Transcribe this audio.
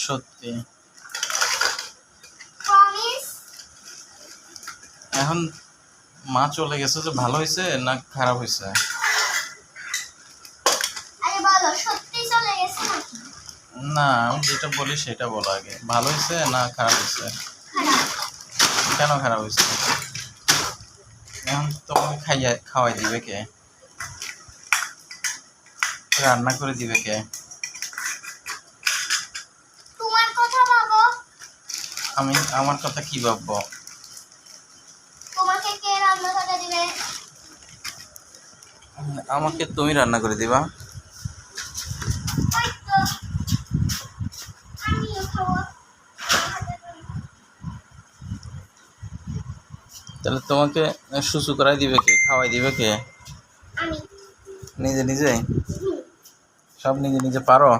সত্যি। প্রমিস। এখন মা চলে গেছে যে ভালো হয়েছে না খারাপ হয়েছে? আরে বলো সত্যি চলে গেছে নাকি? না, আমি যেটা বলি সেটা বলো আগে। ভালো হয়েছে না খারাপ হয়েছে? খারাপ। কেন খারাপ হয়েছে? এখন তোমাকে খাওয়াই দিবে কে? রান্না করে দিবে কে? তোমার কথা ভাবো। আমি আমার কথা কি ভাববো? তোমাকে কে রান্না করে দিবে? আমাকে তুমি রান্না করে দিবা? ওই তো আমিও খাবো। তাহলে তোমাকে শুশু করাই দিবে কে, খাওয়াই দিবে কে? আমি। নিজে নিজে হুম। সব নিজে নিজে পারো?